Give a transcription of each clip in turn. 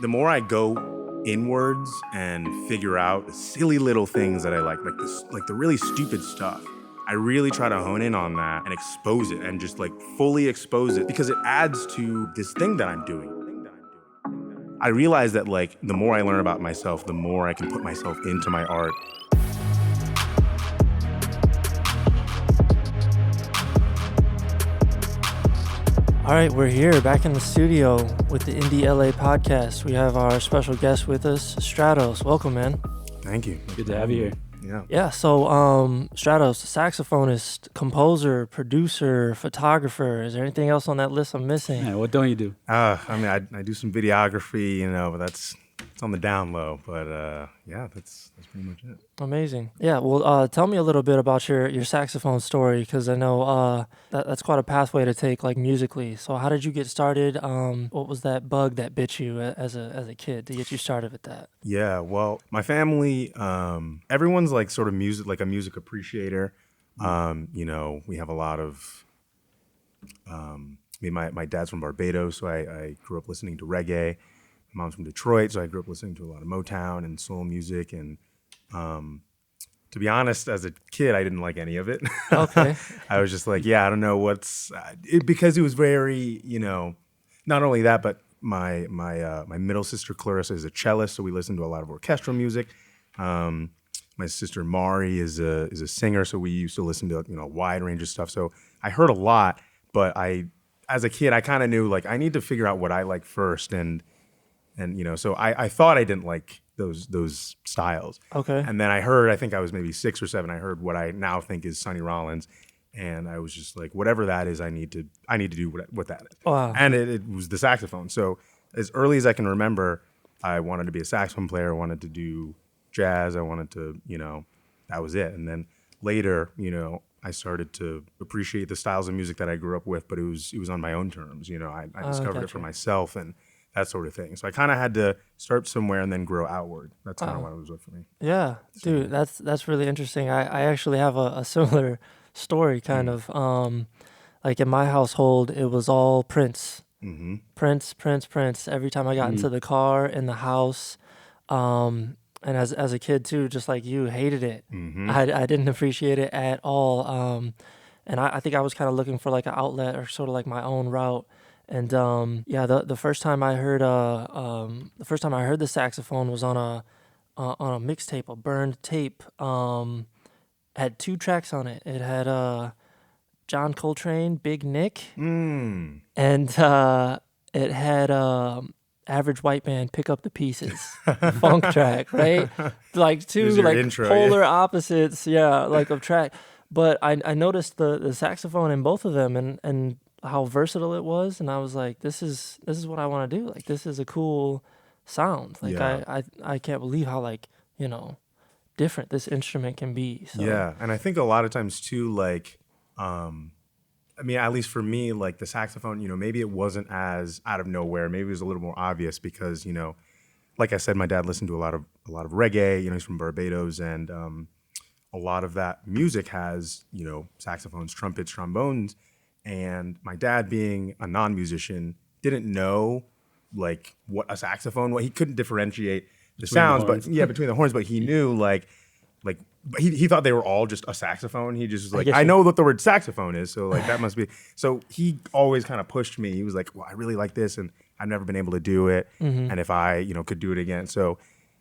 the more I go inwards and figure out the silly little things that I like the really stupid stuff, I really try to hone in on that and expose it and just like fully expose it because it adds to this thing that I'm doing. I realize that like the more I learn about myself, the more I can put myself into my art. All right, we're here back in the studio with the Indie LA podcast. We have our special guest with us, Stratos. Welcome, man. Thank you. Good to have you here. Yeah, so Stratos, saxophonist, composer, producer, photographer. Is there anything else on that list I'm missing? Yeah, what don't you do? I do some videography, but it's on the down low. But that's pretty much it. Amazing. Yeah, well, tell me a little bit about your saxophone story, because I know that's quite a pathway to take, like musically. So how did you get started? What was that bug that bit you as a kid to get you started with that? Yeah, well, my family, everyone's like sort of music, like a music appreciator. We have a lot of, my dad's from Barbados, so I grew up listening to reggae. My mom's from Detroit, so I grew up listening to a lot of Motown and soul music. And to be honest, as a kid, I didn't like any of it. Okay. I was just like, I don't know because it was very, not only that, but my middle sister Clarissa is a cellist, so we listened to a lot of orchestral music. My sister Mari is a singer, so we used to listen to a wide range of stuff. So I heard a lot, but as a kid, I kind of knew like I need to figure out what I like first, and so I thought I didn't like those styles. Okay. And then I think I was maybe 6 or 7. I heard what I now think is Sonny Rollins, and I was just like, whatever that is, I need to do what that is. Wow. And it was the saxophone. So as early as I can remember, I wanted to be a saxophone player. I wanted to do jazz. I wanted to, that was it. And then later, I started to appreciate the styles of music that I grew up with, but it was on my own terms. I discovered it for myself and that sort of thing. So I kind of had to start somewhere and then grow outward. That's kind of what it was for me. Yeah, dude, that's really interesting. I actually have a similar story, kind of. Like in my household, it was all Prince. Mm-hmm. Prince. Every time I got into the car, in the house, and as a kid too, just like you, hated it. Mm-hmm. I didn't appreciate it at all. And I think I was kind of looking for like an outlet or sort of like my own route. And the first time I heard the saxophone was on a mixtape, a burned tape. Had 2 tracks on it. It had John Coltrane, Big Nick, and it had Average White Man, Pick Up the Pieces, funk track, right? Like 2 like intro, polar opposites, like of track. But I noticed the saxophone in both of them, and how versatile it was, and I was like, this is what I want to do. Like, this is a cool sound. Like, I can't believe how different this instrument can be. So. Yeah, and I think a lot of times too, like, at least for me, like the saxophone, maybe it wasn't as out of nowhere. Maybe it was a little more obvious because, like I said, my dad listened to a lot of reggae. He's from Barbados, and a lot of that music has, saxophones, trumpets, trombones. And my dad, being a non-musician, didn't know like what a saxophone was. He couldn't differentiate the sounds, between the horns. But he knew he thought they were all just a saxophone. He just was like, I know what the word saxophone is, so like that must be. So he always kind of pushed me. He was like, well, I really like this, and I've never been able to do it, and if I could do it again. So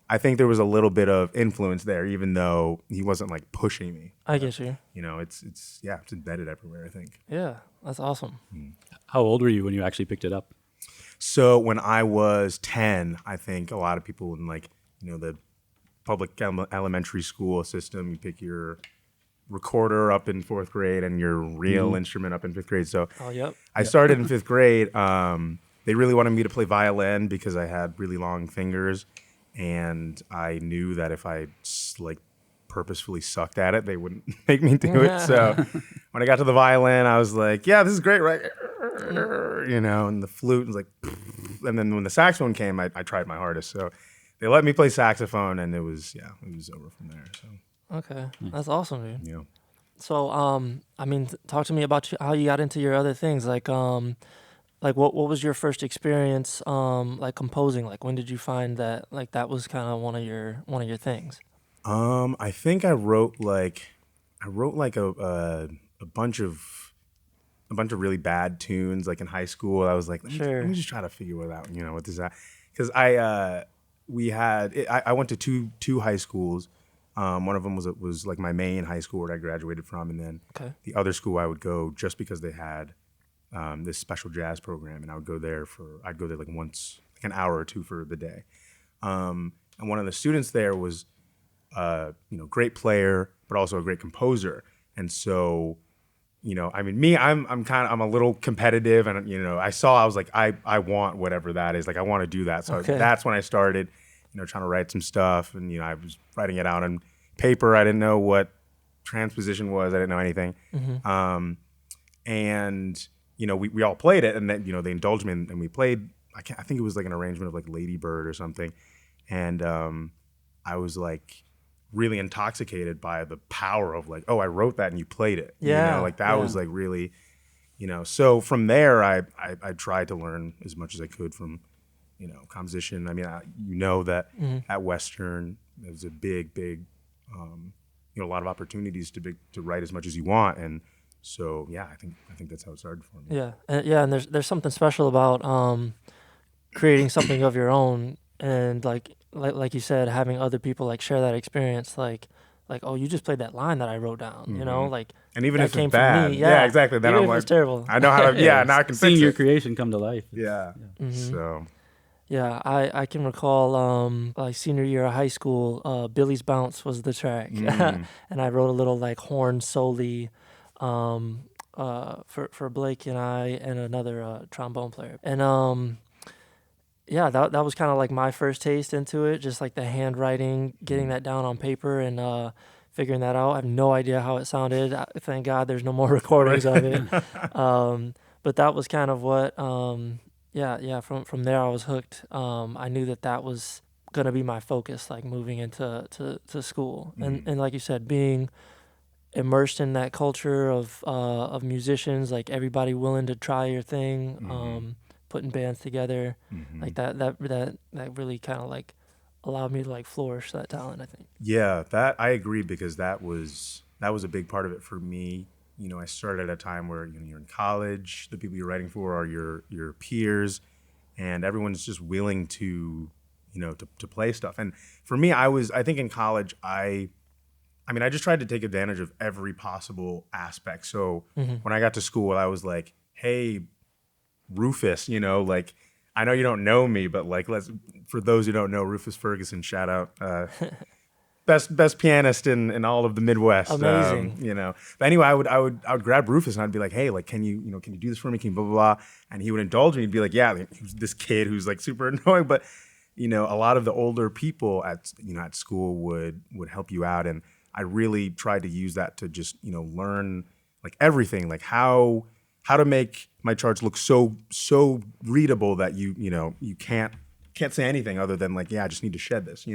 I think there was a little bit of influence there, even though he wasn't like pushing me. I get you. It's embedded everywhere, I think. Yeah, that's awesome. How old were you when you actually picked it up? So when I was 10, I think a lot of people in the public elementary school system, you pick your recorder up in 4th grade and your real instrument up in 5th grade. So I started in 5th grade. They really wanted me to play violin because I had really long fingers. And I knew that if I purposefully sucked at it, they wouldn't make me do it. So when I got to the violin, I was like, yeah, this is great, right? And the flute was like, and then when the saxophone came, I tried my hardest. So they let me play saxophone, and it was over from there. So okay, that's awesome, dude. Yeah. So talk to me about how you got into your other things, like like what was your first experience like composing? Like when did you find that like that was kind of one of your things? I think I wrote like a bunch of really bad tunes like in high school. I was like, let me Sure. just try to figure it out, what this that because I went to two high schools. One of them was like my main high school where I graduated from, and then Okay. the other school I would go just because they had this special jazz program, and I'd go there like once, like an hour or two for the day. And one of the students there was great player, but also a great composer. And so, I mean, I'm a little competitive, and I was like, I want whatever that is. Like, I want to do that. So Okay. that's when I started, trying to write some stuff, and I was writing it out on paper. I didn't know what transposition was. I didn't know anything. And we all played it, and then they indulged me, and we played. I think it was like an arrangement of like Lady Bird or something, and I was like really intoxicated by the power of like, oh, I wrote that and you played it. Yeah. Like that Yeah. was like really, So from there, I tried to learn as much as I could from, composition. I mean, that at Western there's a big, a lot of opportunities to write as much as you want, and so yeah, I think that's how it started for me. Yeah. And there's something special about creating something of your own, and like you said, having other people like share that experience, like oh, you just played that line that I wrote down, like And even that if came it's bad, from me. yeah, exactly. Then Even I'm if like, it's terrible. I know how to, yeah, now I can Seeing fix your it. creation come to life. Yeah. Mm-hmm. So. Yeah, I can recall like senior year of high school, Billy's Bounce was the track, and I wrote a little like horn soli for Blake and I and another trombone player, and yeah, that was kind of like my first taste into it, just like the handwriting, getting that down on paper, and figuring that out. I have no idea how it sounded. Thank God there's no more recordings of it. But that was kind of what. Yeah. From there, I was hooked. I knew that was gonna be my focus, like moving into to school, and like you said, being immersed in that culture of musicians, like everybody willing to try your thing, putting bands together, like that really kind of like allowed me to like flourish that talent, I think. Yeah, that I agree, because that was a big part of it for me. I started at a time where you're in college, the people you're writing for are your peers, and everyone's just willing to to play stuff. And for me, I think in college I mean, I just tried to take advantage of every possible aspect. So when I got to school, I was like, hey, Rufus, like, I know you don't know me, but like, for those who don't know, Rufus Ferguson, shout out, best pianist in all of the Midwest. Amazing. But anyway, I would grab Rufus and I'd be like, hey, like, can you do this for me? Can you blah, blah, blah? And he would indulge me. He'd be like, yeah, like, who's this kid who's like super annoying. But, a lot of the older people at school would help you out. And I really tried to use that to just, learn like everything, like how to make my charts look so readable that you can't say anything other than like, yeah, I just need to shed this,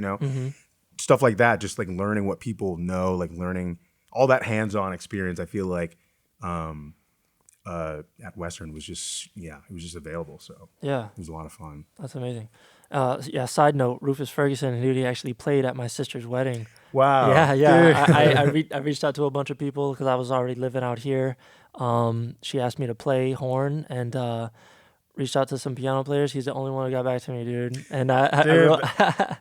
stuff like that. Just like learning what people know, like learning all that hands-on experience. I feel like at Western was just, it was just available. So Yeah, it was a lot of fun. that's amazing. Yeah, side note, Rufus Ferguson, who he actually played at my sister's wedding. Wow. Yeah. I reached out to a bunch of people because I was already living out here. She asked me to play horn, and reached out to some piano players. He's the only one who got back to me, dude. And I Dude, wrote,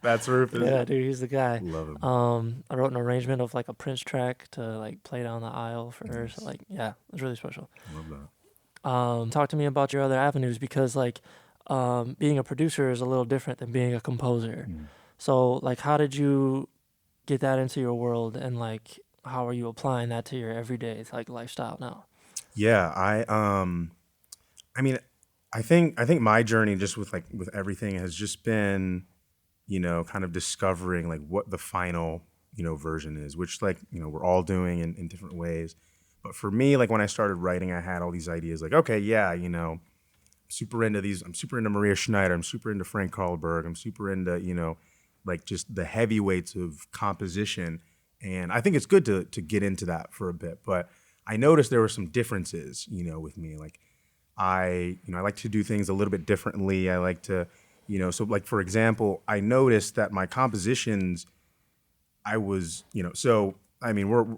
that's Rufus. yeah, dude, he's the guy. Love him. I wrote an arrangement of like a Prince track to like play down the aisle for her. So like, yeah, it was really special. Love that. Talk to me about your other avenues, because like being a producer is a little different than being a composer. So like, how did you get that into your world, and like how are you applying that to your everyday like lifestyle now? Yeah, I mean, I think my journey just with everything has just been, kind of discovering like what the final, version is, which like, we're all doing in different ways. But for me, like when I started writing, I had all these ideas like, okay, yeah, super into these. I'm super into Maria Schneider. I'm super into Frank Carlberg. I'm super into, like just the heavyweights of composition. And I think it's good to get into that for a bit. But I noticed there were some differences, with me. Like I like to do things a little bit differently. I like to, so like for example, I noticed that my compositions, I was, so I mean,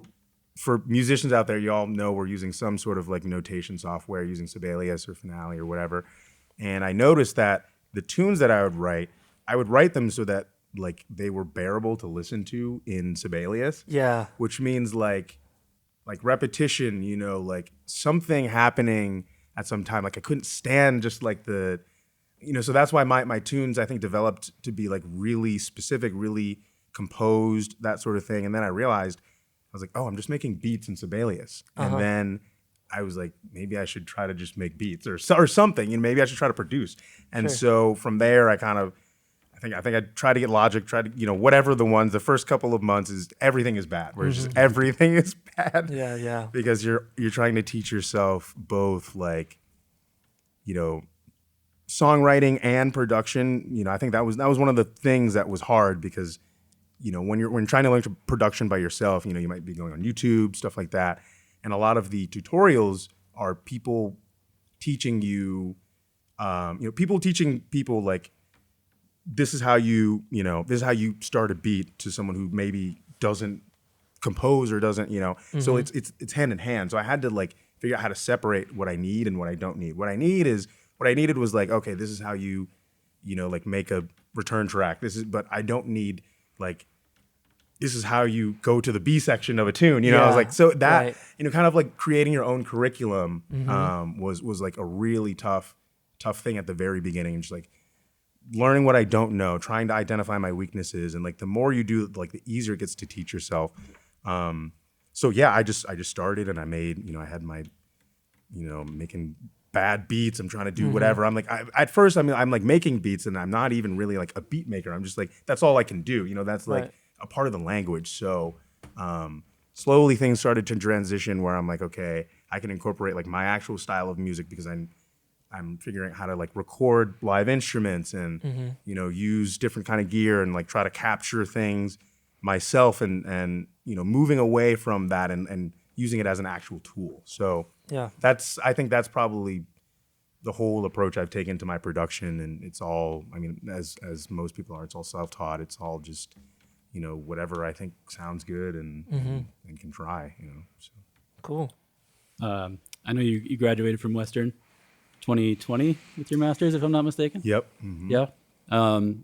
for musicians out there, you all know we're using some sort of like notation software, using Sibelius or Finale or whatever. And I noticed that the tunes that I would write them so that like they were bearable to listen to in Sibelius. Yeah. Which means like repetition, like something happening at some time. Like I couldn't stand just like so that's why my tunes I think developed to be like really specific, really composed, that sort of thing. And then I realized I was like, oh, I'm just making beats in Sibelius. And then I was like, maybe I should try to just make beats or something. Maybe I should try to produce. And so from there, I think I tried to get Logic, whatever the ones. The first couple of months is everything is bad. Where it's just everything is bad. Yeah. Because you're trying to teach yourself both like, songwriting and production. I think that was one of the things that was hard because when you're trying to learn production by yourself, you might be going on YouTube, stuff like that. And a lot of the tutorials are people teaching you, people teaching people like, this is how you start a beat to someone who maybe doesn't compose or doesn't, so it's hand in hand. So I had to like figure out how to separate what I need and what I don't need. What I needed was like, okay, this is how you like make a return track. But I don't need like, this is how you go to the B section of a tune. I was like, so that, kind of like creating your own curriculum was like a really tough thing at the very beginning. Just like learning what I don't know, trying to identify my weaknesses. And like, the more you do, like the easier it gets to teach yourself. So yeah, I just started and I made, I had my, making bad beats. I'm trying to do whatever. I'm like, at first, I'm like making beats and I'm not even really like a beat maker. I'm just like, that's all I can do. That's like a part of the language. So slowly things started to transition where I'm like, okay, I can incorporate like my actual style of music because I'm figuring out how to like record live instruments and, use different kind of gear and like try to capture things myself and moving away from that and using it as an actual tool. So Yeah. I think that's probably the whole approach I've taken to my production. And it's all, I mean, as most people are, it's all self-taught. It's all just, whatever I think sounds good and can try, so. Cool. I know you graduated from Western 2020 with your master's, if I'm not mistaken. Yep. Yeah.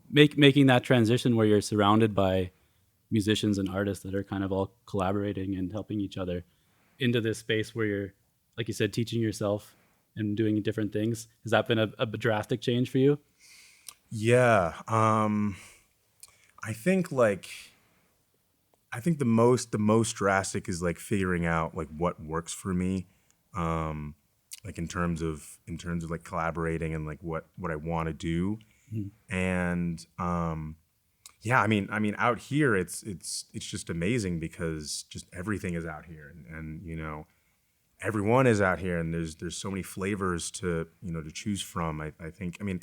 Making that transition where you're surrounded by musicians and artists that are kind of all collaborating and helping each other into this space where you're, like you said, teaching yourself and doing different things. Has that been a drastic change for you? Yeah. I think the most drastic is like figuring out like what works for me. Like in terms of like collaborating and like what I want to do. And yeah, I mean out here it's just amazing because just everything is out here and everyone is out here and there's so many flavors to to choose from. I think one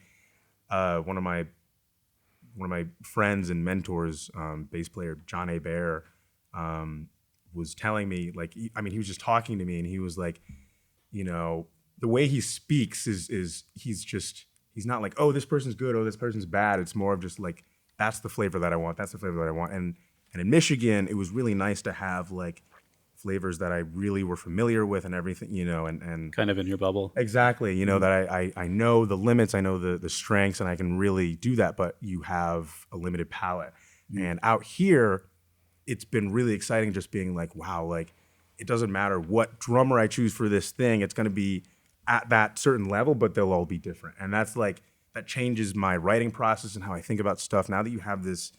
of my friends and mentors, bass player John A. Bear, was telling me like he was just talking to me and he was like, the way he speaks is he's not like, oh, this person's good, oh, this person's bad. It's more of just like, that's the flavor that I want. That's the flavor that I want. And in Michigan, it was really nice to have like flavors that I really were familiar with and everything, and Kind of in your bubble. exactly, that I know the limits, I know the strengths, and I can really do that. But you have a limited palette. And out here, it's been really exciting just being like, wow, like it doesn't matter what drummer I choose for this thing, it's going to be at that certain level, but they'll all be different. And that's like, that changes my writing process and how I think about stuff now that you have this,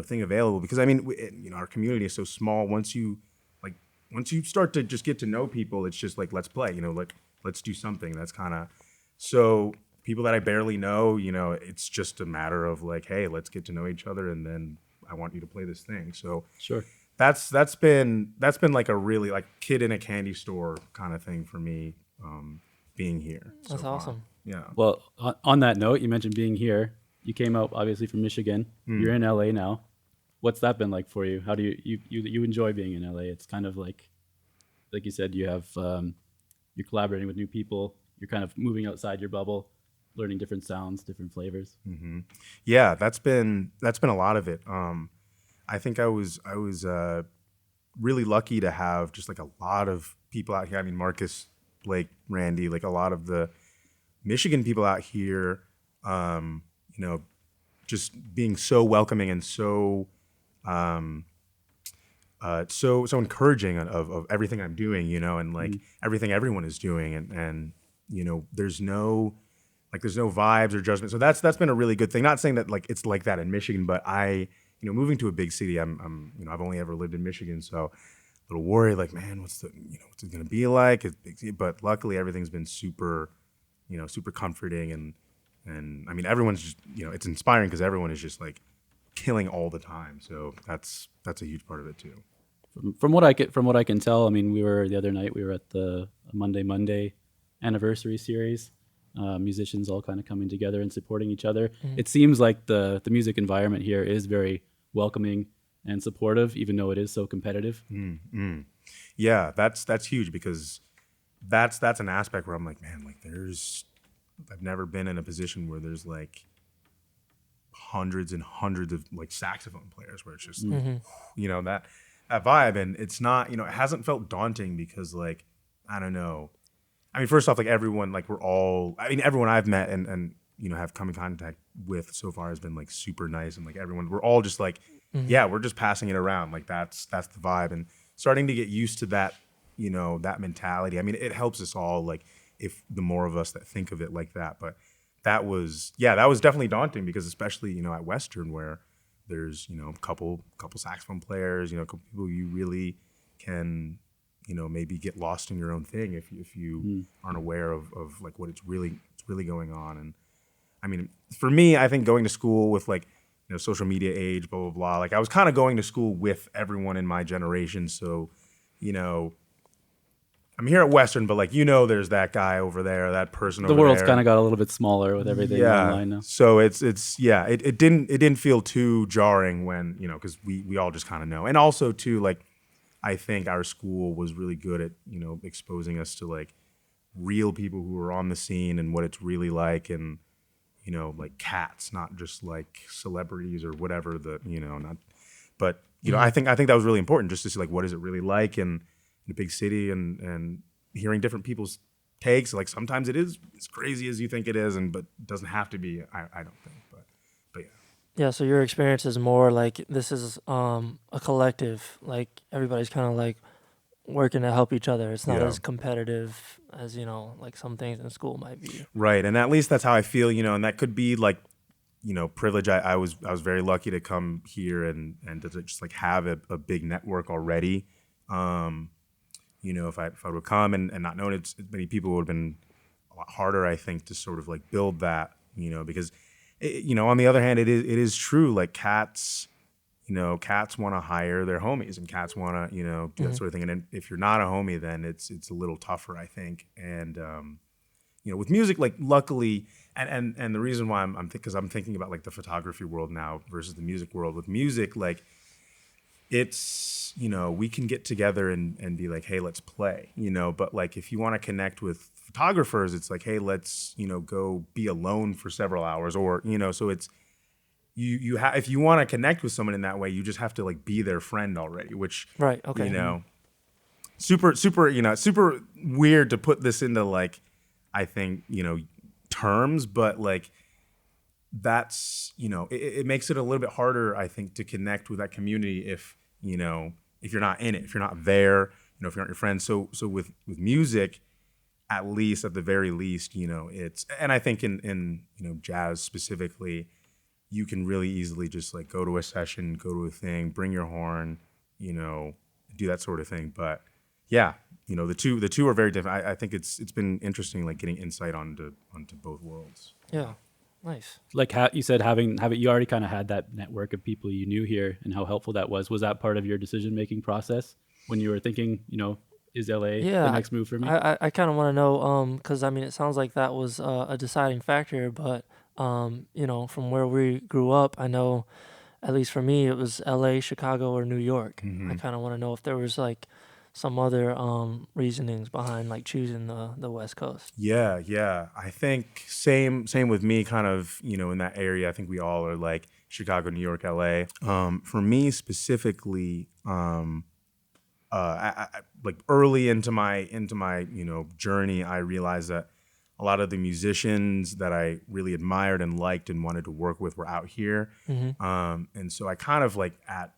thing available. Because our community is so small. Once you start to just get to know people, it's just like, let's play, like let's do something. That's kind of, so people that I barely know, it's just a matter of like, hey, let's get to know each other. And then I want you to play this thing. So Sure. that's been like a really like kid in a candy store kind of thing for me, being here. That's awesome. Yeah. Well, on that note, you mentioned being here. You came out obviously from Michigan. You're in LA now. What's that been like for you? How do you enjoy being in LA? It's kind of like you said, you have you're collaborating with new people. you're kind of moving outside your bubble, learning different sounds, different flavors. Yeah, that's been a lot of it. I think I was really lucky to have just like a lot of people out here. I mean, Marcus, Blake, Randy, like a lot of the Michigan people out here, you know, just being so welcoming and so so encouraging of everything I'm doing, you know, and like everything everyone is doing, and you know, there's no vibes or judgment. So that's been a really good thing. Not saying that like it's like that in Michigan, but moving to a big city, I'm I've only ever lived in Michigan, so a little worried, like, man, what's it gonna be like? It's big city, but luckily everything's been super, super comforting, and I mean everyone's just, it's inspiring because everyone is just like killing all the time. So that's a huge part of it too. From what I can tell, I mean, the other night we were at the Monday anniversary series. Musicians all kind of coming together and supporting each other. It seems like the music environment here is very welcoming and supportive, even though it is so competitive. Yeah, that's huge, because that's an aspect where I'm like, man, like I've never been in a position where there's like hundreds and hundreds of like saxophone players where it's just that vibe, and it's not, it hasn't felt daunting because, like, I don't know. I mean, first off, like everyone, like everyone I've met and have come in contact with so far has been like super nice, and like we're all just like, yeah, we're just passing it around. Like that's the vibe, and starting to get used to that, that mentality. I mean, it helps us all, like if the more of us that think of it like that. But that was definitely daunting, because especially, at Western, where there's, a couple saxophone players, a couple people you really can, maybe get lost in your own thing if you aren't aware of like what it's really going on. And I mean, for me, I think going to school with like, social media age, blah, blah, blah, like I was kind of going to school with everyone in my generation. So, I'm here at Western, but like, there's that guy over there, that person over there. The world's kind of got a little bit smaller with everything online now. So it didn't feel too jarring when, because we all just kind of know. And also too, like, I think our school was really good at, exposing us to like real people who are on the scene and what it's really like, and, like cats, not just like celebrities or whatever I think that was really important, just to see like, what is it really like in a big city, and hearing different people's takes. Like sometimes it is as crazy as you think it is, but it doesn't have to be, I don't think, but yeah. Yeah, so your experience is more like this is a collective, like everybody's kind of like working to help each other. It's not as competitive as, like some things in school might be. Right, and at least that's how I feel, and that could be like, privilege. I was very lucky to come here and to just like have a big network already. If I would come and not known as many people, it would have been a lot harder, I think, to sort of like build that, because on the other hand, it is true. Like cats want to hire their homies, and cats want to, do that sort of thing. And then if you're not a homie, then it's a little tougher, I think. And, with music, like luckily, and the reason why because I'm thinking about like the photography world now versus the music world. With music, like it's, we can get together and be like, hey, let's play, but like if you want to connect with photographers, it's like, hey, let's, go be alone for several hours, or, so it's, if you want to connect with someone in that way, you just have to like be their friend already, which, right. Okay. Super, super weird to put this into like, I think, terms, but like, that's, it makes it a little bit harder, I think, to connect with that community if you're not in it, if you're not there, if you're not your friends. So with music, at least, at the very least, it's, and I think in jazz specifically, you can really easily just like go to a session, go to a thing, bring your horn, do that sort of thing. But yeah, the two are very different. I think it's been interesting, like getting insight onto both worlds. Yeah. Nice. Like you said, you already kind of had that network of people you knew here, and how helpful that was. Was that part of your decision-making process when you were thinking, is LA the next move for me? I kind of want to know, because I mean, it sounds like that was a deciding factor, but from where we grew up, I know, at least for me, it was LA, Chicago, or New York. I kind of want to know if there was like some other reasonings behind like choosing the West Coast? Yeah. I think same with me, kind of, in that area. I think we all are like Chicago, New York, LA. For me specifically, like early into my journey, I realized that a lot of the musicians that I really admired and liked and wanted to work with were out here. And so I kind of like I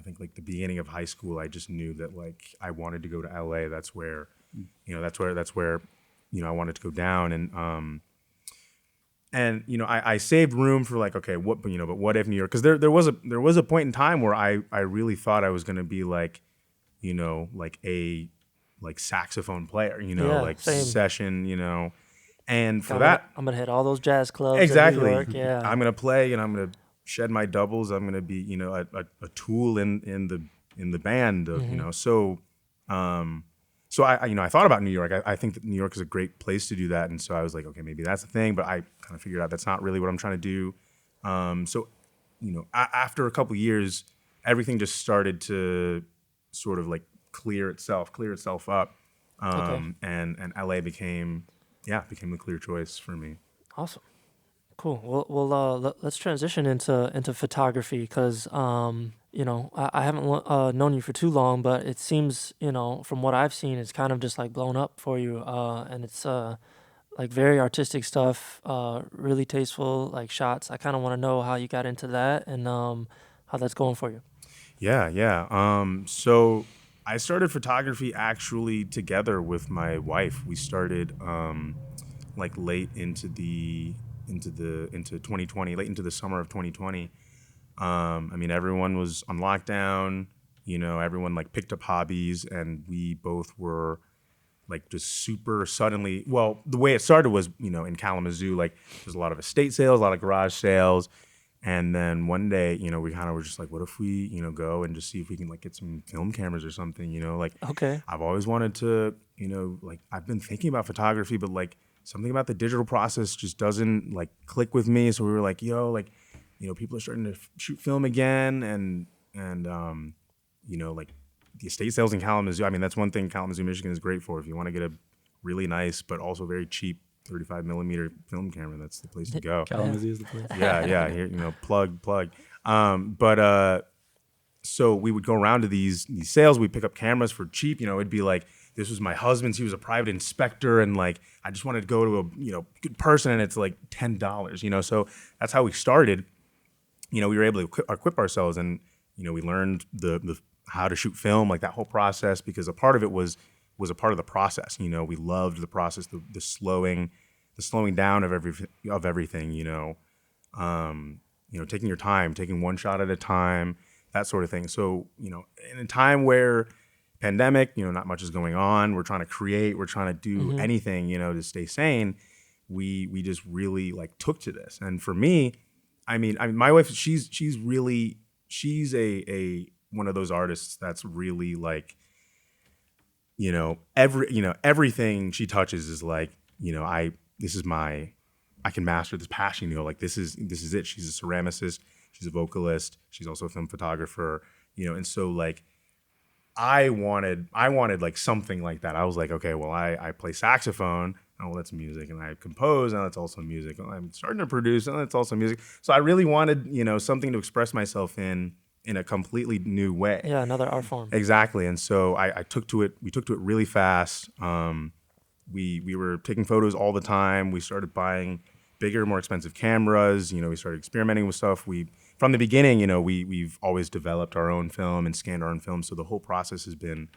think like the beginning of high school, I just knew that like I wanted to go to LA. That's where, that's where I wanted to go down. And I saved room for like, okay, but what if New York? Because there was a point in time where I really thought I was going to be like, like a saxophone player, Yeah, like same. session. And for I'm that, I'm gonna hit all those jazz clubs in New exactly, York. Yeah. I'm gonna play and I'm gonna shed my doubles. I'm gonna be, a tool in the band of, so I thought about New York. I think that New York is a great place to do that. And so I was like, okay, maybe that's the thing, but I kind of figured out that's not really what I'm trying to do. So, after a couple years, everything just started to sort of like clear itself up. Okay. And LA became the clear choice for me. Awesome. Cool. Let's transition into photography because I haven't known you for too long, but it seems from what I've seen, it's kind of just like blown up for you, and it's like very artistic stuff, really tasteful like shots. I kind of want to know how you got into that and how that's going for you. Yeah. So I started photography actually together with my wife. We started like late into 2020, late into the summer of 2020. I mean, everyone was on lockdown. Everyone like picked up hobbies, and we both were like just super suddenly. Well, the way it started was, in Kalamazoo, like there's a lot of estate sales, a lot of garage sales. And then one day, we kind of were just like, what if we, go and just see if we can like get some film cameras or something, like Okay. I've always wanted to, like I've been thinking about photography, but like something about the digital process just doesn't like click with me. So we were like, like, people are starting to shoot film again. And like the estate sales in Kalamazoo. I mean, that's one thing Kalamazoo, Michigan is great for. If you want to get a really nice, but also very cheap 35 millimeter film camera, that's the place to go. Kalamazoo is the place. Yeah. Here, plug. But so we would go around to these sales. We'd pick up cameras for cheap. It'd be like, this was my husband's. He was a private inspector, and like I just wanted to go to a good person, and it's like $10. So that's how we started. We were able to equip ourselves, and we learned the how to shoot film, like that whole process, because a part of it was a part of the process. We loved the process, the slowing down of everything. Taking your time, taking one shot at a time, that sort of thing. So in a time where pandemic, not much is going on, we're trying to create, we're trying to do anything, to stay sane. We just really like took to this. And for me, I mean, my wife, she's a one of those artists that's really like, everything she touches is like, I can master this passion, like this is it. She's a ceramicist, she's a vocalist, she's also a film photographer, and so like I wanted like something like that. I was like, okay, well, I play saxophone. Oh, well, that's music. And I compose, and that's also music. And I'm starting to produce, and that's also music. So I really wanted, something to express myself in a completely new way. Yeah, another art form. Exactly. And so I took to it. We took to it really fast. We were taking photos all the time. We started buying bigger, more expensive cameras. We started experimenting with stuff. From the beginning, we've always developed our own film and scanned our own film. So the whole process has been,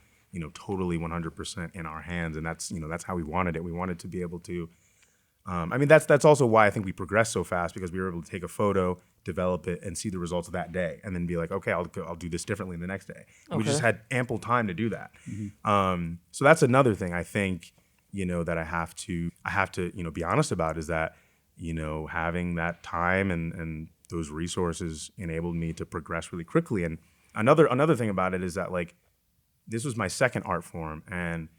totally 100% in our hands. And that's how we wanted it. We wanted to be able to, I mean, that's also why I think we progressed so fast, because we were able to take a photo, develop it, and see the results of that day, and then be like, okay, I'll do this differently the next day. We just had ample time to do that. So that's another thing I think, that I have to, be honest about, is that, having that time and those resources enabled me to progress really quickly. And another thing about it is that like, this was my second art form, and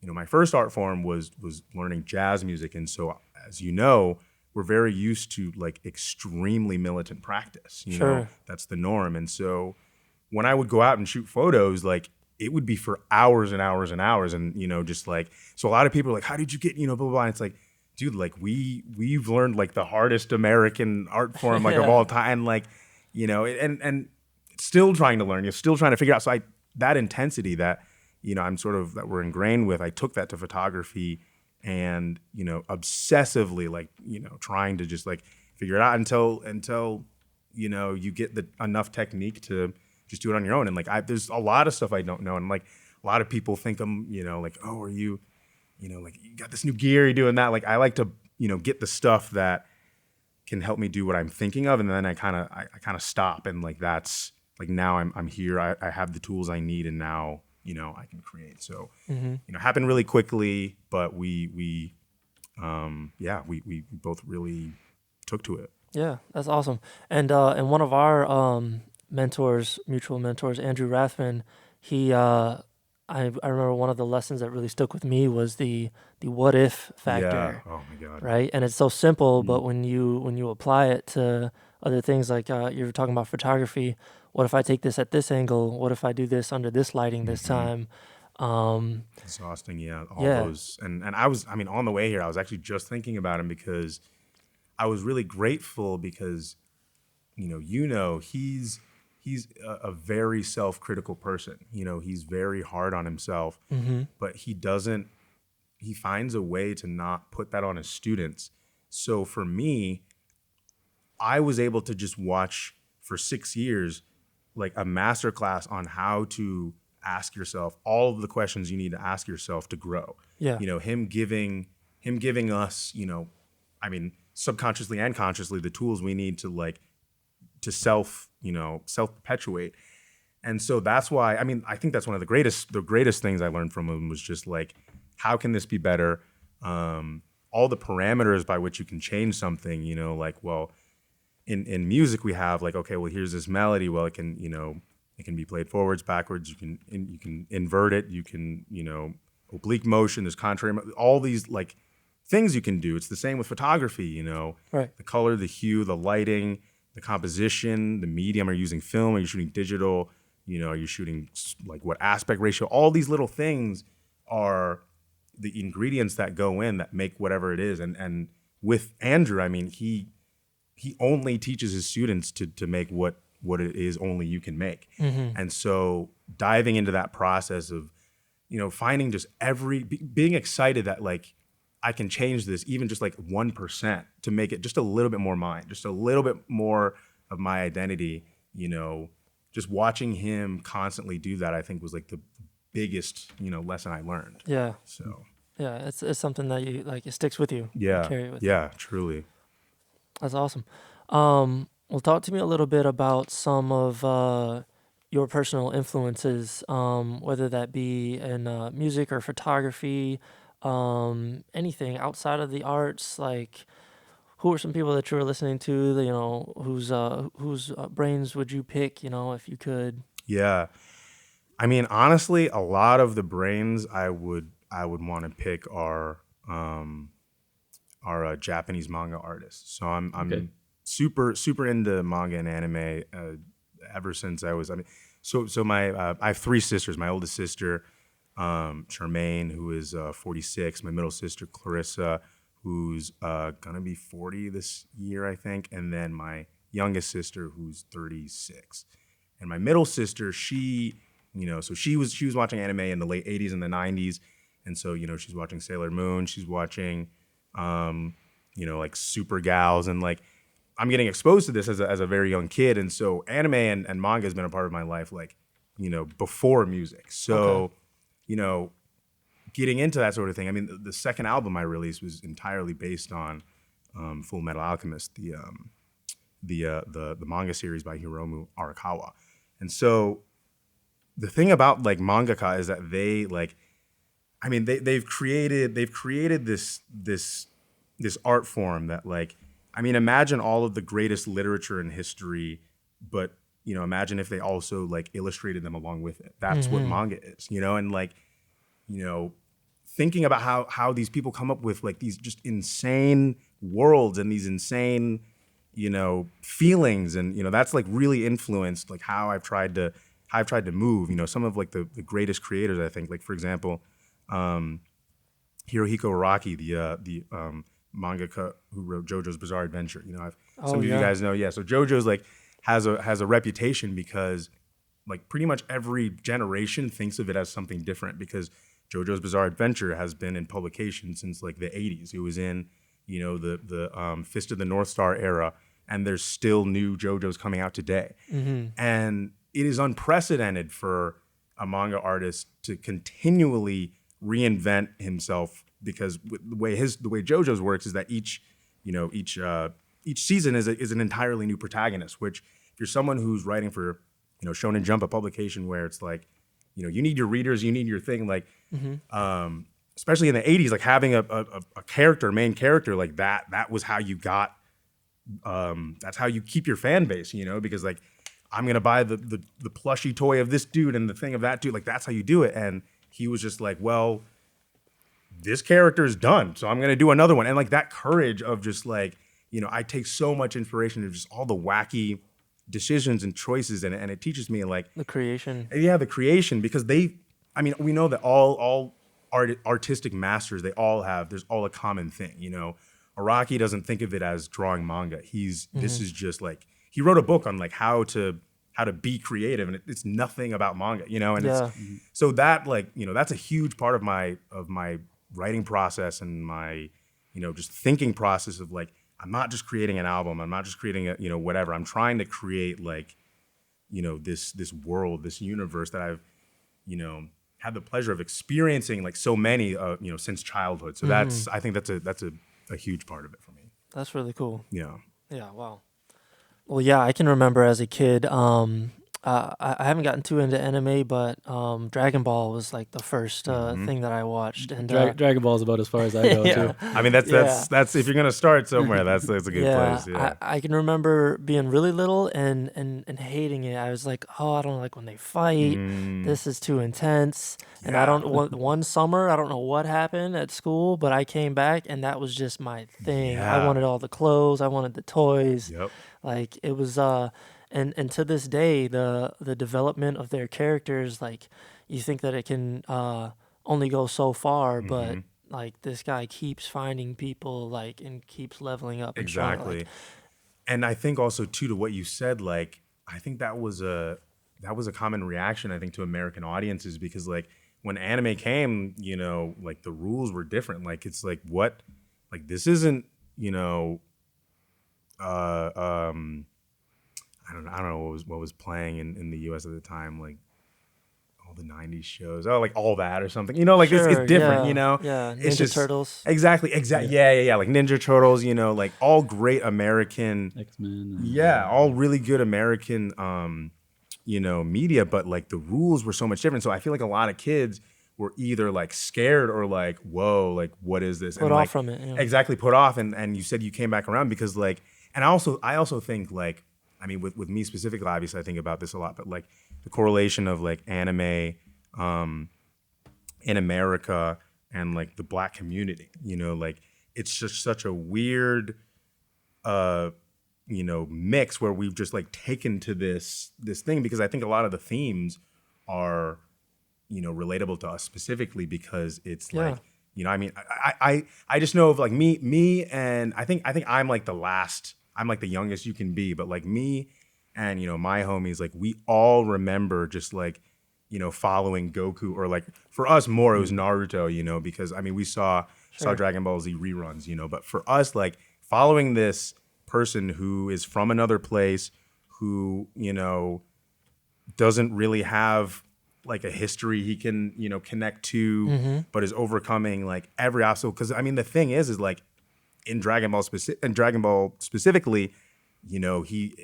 my first art form was learning jazz music. And so, as we're very used to like extremely militant practice. That's the norm. And so when I would go out and shoot photos, like it would be for hours and hours and hours. And, just like, so a lot of people are like, how did you get, blah, blah, blah. And it's like, dude, like we've learned like the hardest American art form like of all time, like, and still trying to learn, you're still trying to figure out. So that intensity that, that we're ingrained with, I took that to photography and, obsessively, like, trying to just like figure it out until you get enough technique to just do it on your own. And like, there's a lot of stuff I don't know. And like a lot of people think I'm, like, oh, are you, like you got this new gear, you're doing that. Like I like to, get the stuff that can help me do what I'm thinking of. And then I kind of stop. And like, that's like, now I'm here, I have the tools I need. And now, I can create. So, happened really quickly, but we both really took to it. Yeah, that's awesome. And one of our mutual mentors, Andrew Rathman, he I remember one of the lessons that really stuck with me was the what if factor. Yeah. Oh my God. Right? And it's so simple, but when you apply it to other things, like you were talking about photography, what if I take this at this angle? What if I do this under this lighting this time? Exhausting, yeah. Those and on the way here, I was actually just thinking about him because I was really grateful because, he's a very self-critical person. He's very hard on himself, but he finds a way to not put that on his students. So for me, I was able to just watch for 6 years, like a masterclass on how to ask yourself all of the questions you need to ask yourself to grow. Yeah. Him giving us, subconsciously and consciously the tools we need to self perpetuate. And so that's why, I think that's one of the greatest things I learned from him was just like, how can this be better? All the parameters by which you can change something, in music we have like, okay, well, here's this melody. Well, it can be played forwards, backwards. You can invert it. You can, oblique motion. There's contrary, all these like things you can do. It's the same with photography, Right. The color, the hue, the lighting, the composition, the medium. Are you using film? Are you shooting digital? Are you shooting like what aspect ratio? All these little things are the ingredients that go in that make whatever it is. And with Andrew, he only teaches his students to make what it is only you can make. And so diving into that process of, finding just being excited that like, I can change this even just like 1% to make it just a little bit more mine, just a little bit more of my identity, just watching him constantly do that, I think was like the biggest, lesson I learned. Yeah. So. Yeah, it's something that you like. It sticks with you. Yeah. You carry it with you. Yeah, truly. That's awesome. Well, talk to me a little bit about some of your personal influences, whether that be in music or photography, anything outside of the arts. Like, who are some people that you were listening to? Whose brains would you pick? If you could. Yeah, honestly, a lot of the brains I would want to pick are Japanese manga artists. So I'm Okay. super into manga and anime ever since I was. So my I have 3 sisters. My oldest sister, Charmaine, who is 46. My middle sister, Clarissa, who's gonna be 40 this year, I think, and then my youngest sister, who's 36. And my middle sister, she was watching anime in the late 80s and the 90s, and so she's watching Sailor Moon, she's watching like Super Gals, and like I'm getting exposed to this as a very young kid, and so anime and manga has been a part of my life, like before music. So getting into that sort of thing. The second album I released was entirely based on Full Metal Alchemist, the manga series by Hiromu Arakawa. And so the thing about like mangaka is that they like, they've created this art form that like, imagine all of the greatest literature in history, but imagine if they also like illustrated them along with it. That's what manga is, and like, thinking about how these people come up with like these just insane worlds and these insane, feelings. And, that's like really influenced like how I've tried to I've tried to move. Some of like the greatest creators, I think, like for example, Hirohiko Araki, the mangaka who wrote JoJo's Bizarre Adventure. Some of you guys know, yeah. So JoJo's like has a reputation because like pretty much every generation thinks of it as something different, because JoJo's Bizarre Adventure has been in publication since like the 80s. It was in the Fist of the North Star era, and there's still new JoJo's coming out today. And it is unprecedented for a manga artist to continually reinvent himself, because the way JoJo's works is that each season is an entirely new protagonist. Which, if you're someone who's writing for Shonen Jump, a publication where it's like you need your readers, you need your thing, like especially in the 80s, like having a main character like that was how you got that's how you keep your fan base, because like I'm gonna buy the plushy toy of this dude and the thing of that dude, like that's how you do it. And he was just like, well, this character is done, so I'm gonna do another one. And like that courage of just like, I take so much inspiration of just all the wacky decisions and choices, and it teaches me like The creation. Yeah, the creation, because we know that all artistic masters, there's all a common thing. Araki doesn't think of it as drawing manga. This is just like, he wrote a book on like how to be creative, and it's nothing about manga, and it's so that like, that's a huge part of my writing process and my, just thinking process of like, I'm not just creating an album, I'm not just creating a, whatever. I'm trying to create like, this world, this universe that I've, had the pleasure of experiencing like so many, since childhood. So I think that's a huge part of it for me. That's really cool. Yeah. Yeah, wow. Well, yeah, I can remember as a kid, I haven't gotten too into anime, but Dragon Ball was like the first thing that I watched. And Dragon Ball is about as far as I go too. I mean, that's if you're gonna start somewhere, that's a good place. Yeah. I can remember being really little and hating it. I was like, oh, I don't like when they fight. This is too intense. And I don't. One summer, I don't know what happened at school, but I came back and that was just my thing. Yeah. I wanted all the clothes. I wanted the toys. Yep. Like it was. And to this day, the development of their characters, like you think that it can only go so far, but like this guy keeps finding people like and keeps leveling up. Exactly. And I think also too, to what you said, like I think that was a common reaction, I think, to American audiences, because like when anime came, like the rules were different. Like it's like, what, like this isn't, I don't know what was playing in the U.S. at the time, like all the 90s shows, like All That or something, like Sure, it's different, Yeah, it's Ninja just Turtles. Exactly, yeah, like Ninja Turtles, like all great American, X-Men. all really good American, media, but like the rules were so much different. So I feel like a lot of kids were either like scared or like, whoa, like what is this? Put off from it. Exactly, put off, and you said you came back around because like, and I also think like, I mean, with me specifically, obviously, I think about this a lot, but like the correlation of like anime in America and like the Black community, like it's just such a weird, mix where we've just like taken to this thing, because I think a lot of the themes are, relatable to us specifically because it's like, I mean, I just know of like me, and I think I'm like the last. I'm like the youngest you can be, but like me and, my homies, like we all remember just like, following Goku, or like for us more, it was Naruto, because I mean, we saw Dragon Ball Z reruns, but for us, like following this person who is from another place, who, doesn't really have like a history he can, connect to, but is overcoming like every obstacle. Cause I mean, the thing is like, in Dragon Ball specifically, he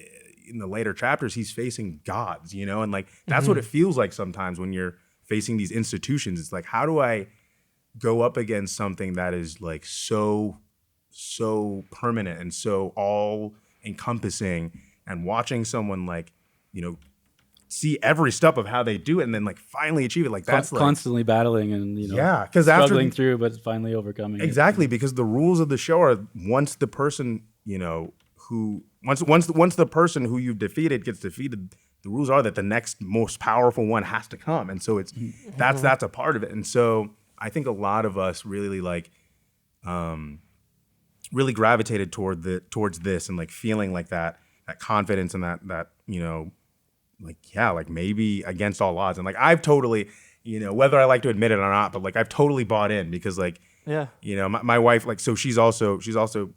in the later chapters he's facing gods, and like that's what it feels like sometimes when you're facing these institutions. It's like, how do I go up against something that is like so permanent and so all encompassing, and watching someone like, see every step of how they do it and then like finally achieve it. Like that's like constantly battling and because struggling through, but finally overcoming. Exactly, because the rules of the show are once the person the person who you've defeated gets defeated, the rules are that the next most powerful one has to come. And so that's a part of it. And so I think a lot of us really like really gravitated towards this and like feeling like that confidence and that like, yeah, like maybe against all odds. And like I've totally, whether I like to admit it or not, but like I've totally bought in because like, Yeah. My wife, like, so she's also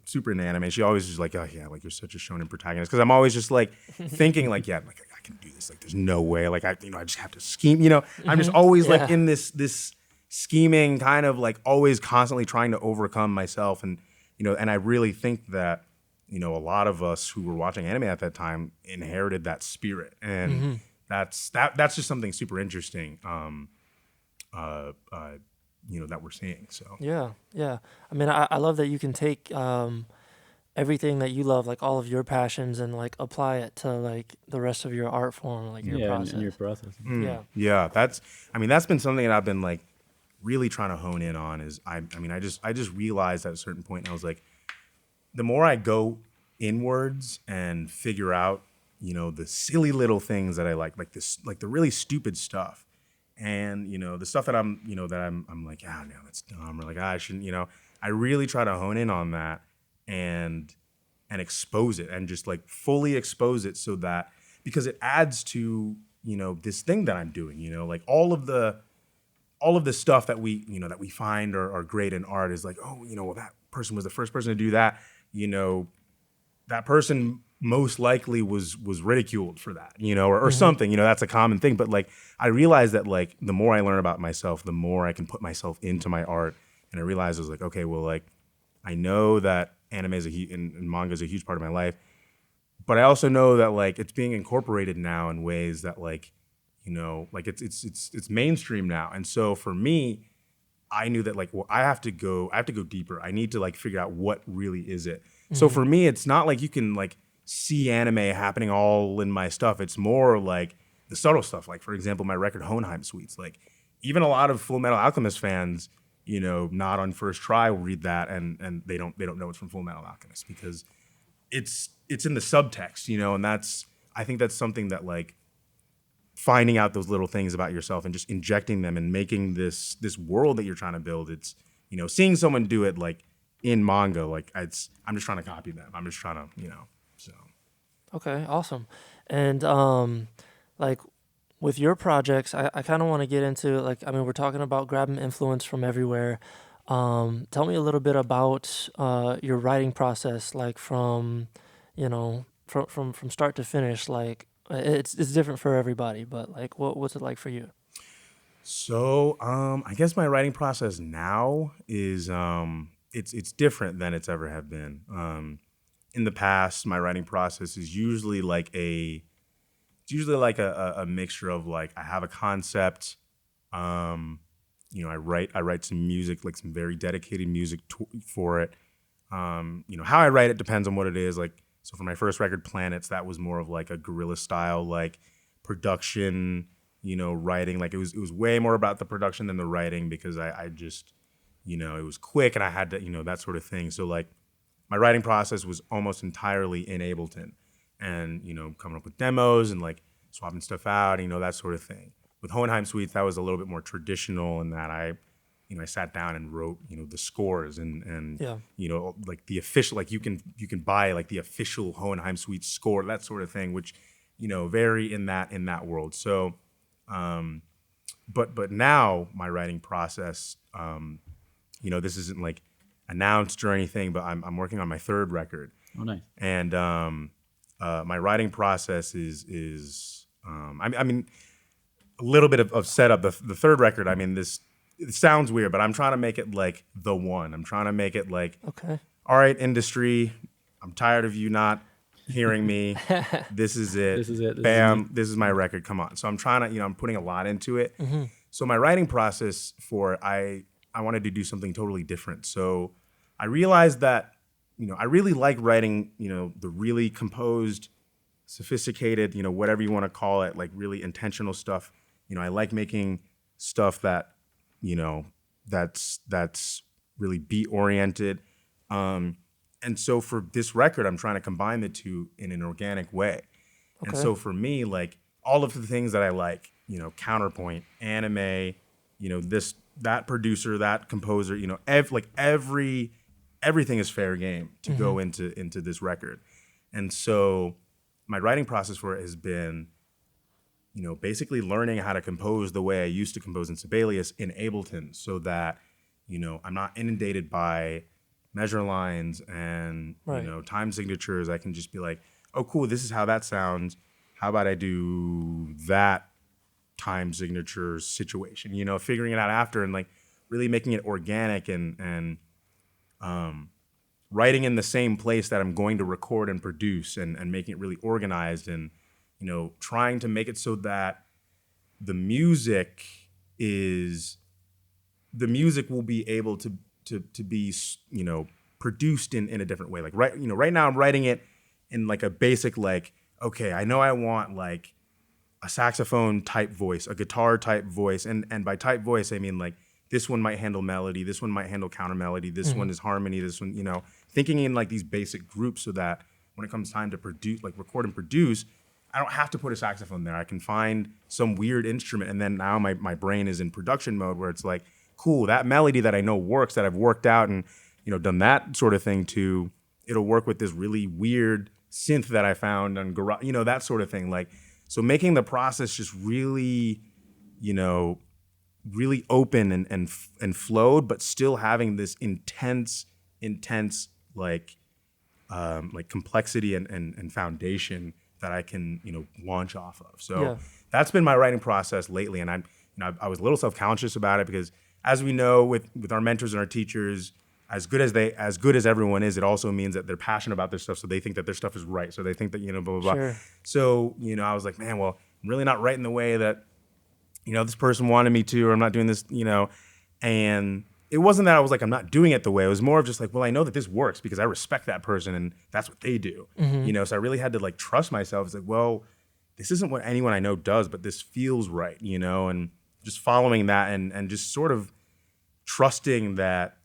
super into anime. She always is like, oh yeah, like you're such a shonen protagonist. Cause I'm always just like thinking like, yeah, like I can do this. Like there's no way. Like I just have to scheme, I'm just always like in this scheming kind of like always constantly trying to overcome myself. And, and I really think that, a lot of us who were watching anime at that time inherited that spirit. And that's just something super interesting. That we're seeing. So Yeah. I mean, I love that you can take everything that you love, like all of your passions, and like apply it to like the rest of your art form, like your process. In your process. Yeah. that's been something that I've been like really trying to hone in on. Is I just realized at a certain point, I was like, the more I go inwards and figure out, the silly little things that I like this, like the really stupid stuff. And, the stuff that I'm like, no, that's dumb. Or like, I shouldn't, I really try to hone in on that and expose it and just like fully expose it so that, because it adds to, this thing that I'm doing, like all of the stuff that we find are great in art is like, oh, well, that person was the first person to do that, that person most likely was ridiculed for that, or something, that's a common thing. But like, I realized that like, the more I learn about myself, the more I can put myself into my art. And I realized I was like, okay, well, like, I know that anime is and manga is a huge part of my life, but I also know that like, it's being incorporated now in ways that like, like it's mainstream now. And so for me, I knew that like, well, I have to go deeper. I need to like figure out what really is it. So for me, it's not like you can like see anime happening all in my stuff. It's more like the subtle stuff. Like, for example, my record Hohenheim Suites. Like, even a lot of Full Metal Alchemist fans, not on first try will read that and they don't know it's from Full Metal Alchemist because it's in the subtext, and I think that's something that like finding out those little things about yourself and just injecting them and making this world that you're trying to build. It's, seeing someone do it like in manga, like I'm just trying to copy them. I'm just trying to, so. Okay, awesome. And like with your projects, I kind of want to get into like, I mean, we're talking about grabbing influence from everywhere. Tell me a little bit about your writing process, like from start to finish. Like it's different for everybody, but like what's it like for you? So I guess my writing process now is it's different than it's ever have been. In the past, my writing process is usually like a mixture of like, I have a concept, I write some music, like some very dedicated music for it. How I write it depends on what it is. Like, so for my first record, Planets, that was more of like a guerrilla style, like production, writing. Like it was way more about the production than the writing because I just, it was quick and I had to, that sort of thing. So like, my writing process was almost entirely in Ableton and, coming up with demos and like swapping stuff out, that sort of thing. With Hohenheim Suites, that was a little bit more traditional in that I sat down and wrote, the scores and like the official, like you can buy like the official Hohenheim Suites score, that sort of thing, which, vary in that world. So, but now my writing process, this isn't like announced or anything, but I'm working on my third record. Oh, nice. And my writing process is I mean, a little bit of setup. The third record, I mean, it sounds weird, but I'm trying to make it like the one. I'm trying to make it like, Okay. All right, industry, I'm tired of you not hearing me. This is it. This is it. Bam, this is my record. Come on. So I'm trying to, I'm putting a lot into it. Mm-hmm. So my writing process I wanted to do something totally different. So I realized that, I really like writing, the really composed, sophisticated, whatever you want to call it, like really intentional stuff. I like making stuff that, that's really beat oriented. And so for this record, I'm trying to combine the two in an organic way. Okay. And so for me, like, all of the things that I like, counterpoint, anime, that producer, that composer, everything is fair game to go into this record. And so my writing process for it has been, basically learning how to compose the way I used to compose in Sibelius in Ableton, so that, I'm not inundated by measure lines and, Right. time signatures. I can just be like, oh, cool, this is how that sounds. How about I do that time signature situation, figuring it out after, and like really making it organic, and writing in the same place that I'm going to record and produce, and making it really organized, and, trying to make it so that the music will be able to be, produced in a different way. Like right now I'm writing it in like a basic, like, okay, I know I want like a saxophone type voice, a guitar type voice, and by type voice I mean like this one might handle melody, this one might handle counter melody, this one is harmony, this one, thinking in like these basic groups, so that when it comes time to produce, like record and produce, I don't have to put a saxophone there. I can find some weird instrument, and then now my brain is in production mode where it's like, cool, that melody that I know works, that I've worked out and, done that sort of thing to, it'll work with this really weird synth that I found on Garage, that sort of thing. Like, so making the process just really, really open and flowed, but still having this intense like complexity and foundation that I can, launch off of. So that's been my writing process lately. And I was a little self-conscious about it, because as we know with our mentors and our teachers, as good as everyone is, it also means that they're passionate about their stuff. So they think that their stuff is right. So they think that, blah, blah, blah. Sure. So, I was like, man, well, I'm really not writing the way that, this person wanted me to, or I'm not doing this, and it wasn't that I was like, I'm not doing it the way. It was more of just like, well, I know that this works because I respect that person and that's what they do, So I really had to like trust myself. It's like, well, this isn't what anyone I know does, but this feels right, and just following that, and just sort of trusting that,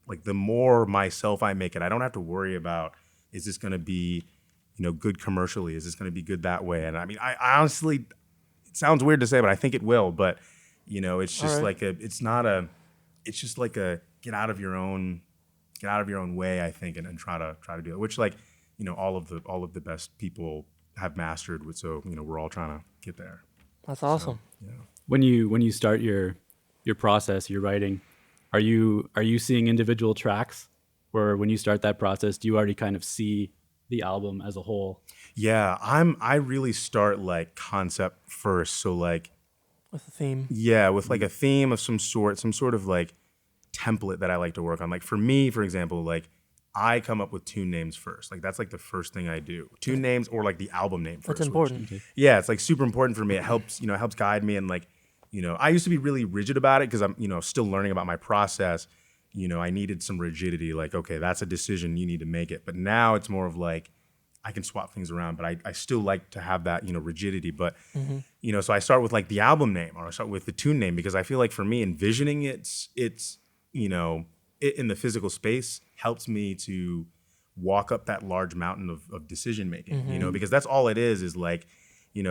like, the more myself I make it, I don't have to worry about, is this going to be, good commercially? Is this going to be good that way? And I mean, I honestly, it sounds weird to say, but I think it will. But, it's just right. it's just like a get out of your own way, I think, and try to do it, which, like, all of the best people have mastered with. So, we're all trying to get there. That's awesome. So, yeah. When you start your process, your writing, are you seeing individual tracks, or when you start that process, do you already kind of see the album as a whole? Yeah, I really start like concept first. So like, With a theme. yeah, with like a theme of some sort of like template that I like to work on. Like for me, for example, like I come up with tune names first. Like that's like the first thing I do. Tune names, or like the album name first. That's important. Yeah, it's like super important for me. It helps, it helps guide me. And like, I used to be really rigid about it because I'm, still learning about my process. I needed some rigidity. Like, okay, that's a decision, you need to make it. But now it's more of like, I can swap things around, but I still like to have that, rigidity. But, so I start with like the album name, or I start with the tune name, because I feel like for me, envisioning it's it in the physical space helps me to walk up that large mountain of decision making, because that's all it is like,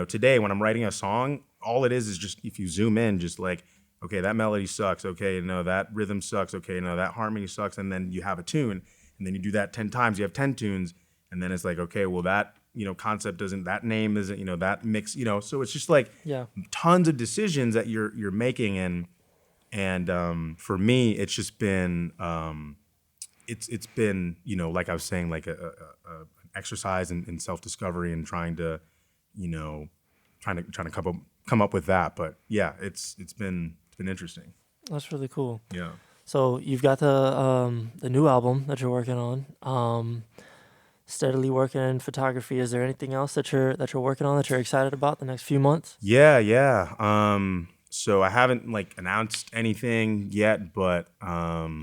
today when I'm writing a song, all it is just, if you zoom in, just like, okay, that melody sucks. Okay, no, that rhythm sucks. Okay, no, that harmony sucks. And then you have a tune, and then you do that 10 times, you have 10 tunes. And then it's like, okay, well, that, concept doesn't, that name isn't, that mix, so it's just like tons of decisions that you're making. And for me, it's just been, it's been, like I was saying, like a exercise in self-discovery, and trying to come up with that. But yeah, it's been interesting. That's really cool. Yeah. So you've got the new album that you're working on. Steadily working in photography. Is there anything else that you're working on that you're excited about the next few months? Yeah. So I haven't like announced anything yet, but this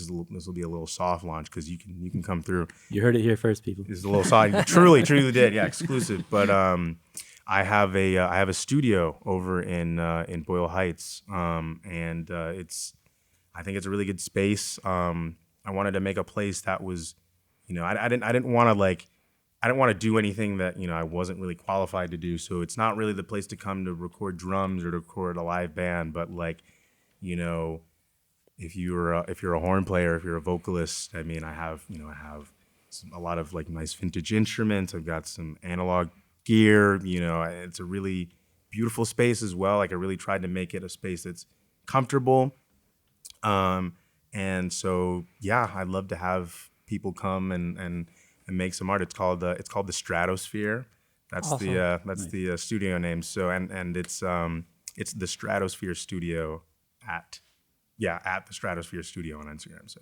will be a little soft launch, because you can come through. You heard it here first, people. This is a little soft. truly did. Yeah, exclusive. But I have a studio over in Boyle Heights, and I think it's a really good space. I wanted to make a place that was, I didn't want to like I didn't want to do anything that, you know, I wasn't really qualified to do. So it's not really the place to come to record drums or to record a live band. But like, you know, if you're a horn player, if you're a vocalist, I mean, I have a lot of like nice vintage instruments. I've got some analog gear. You know, it's a really beautiful space as well. Like I really tried to make it a space that's comfortable. And so, yeah, I'd love to have people come and make some art. It's called the Stratosphere. That's Awesome. the studio name. So and it's the Stratosphere Studio at the Stratosphere Studio on Instagram. So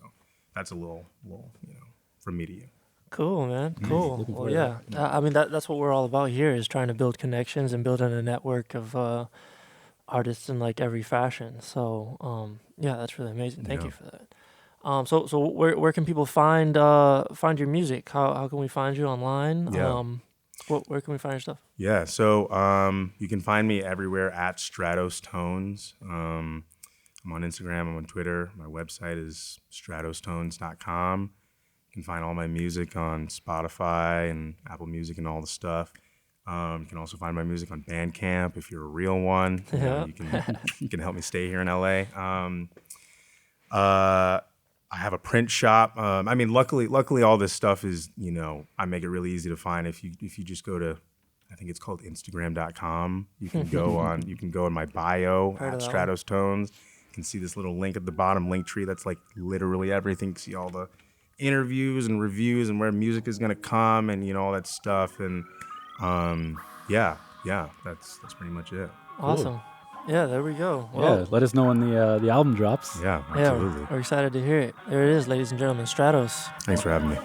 that's a little you know, from me to you. Cool, man. Cool. Looking Well, forward to yeah. I mean, that's what we're all about here, is trying to build connections and building a network of artists in like every fashion. So, yeah, that's really amazing. Thank Yeah. you for that. So where can people find your music? How can we find you online? Yeah. Where can we find your stuff? Yeah, so you can find me everywhere at Stratos Tones. I'm on Instagram, I'm on Twitter. My website is stratostones.com. You can find all my music on Spotify and Apple Music and all the stuff. You can also find my music on Bandcamp if you're a real one. You know, you can help me stay here in LA. I have a print shop. I mean, luckily, all this stuff is, you know, I make it really easy to find. If you just go to, I think it's called Instagram.com. You can go in my bio Heard at of that one. Stratos Tones. You can see this little link at the bottom, link tree. That's like literally everything. You can see all the interviews and reviews and where music is gonna come and, you know, all that stuff. And yeah, that's pretty much it. Awesome. Yeah, there we go. Yeah, let us know when the album drops. Yeah, Yeah, absolutely. we're excited to hear it. There it is, ladies and gentlemen, Stratos. Thanks for having me.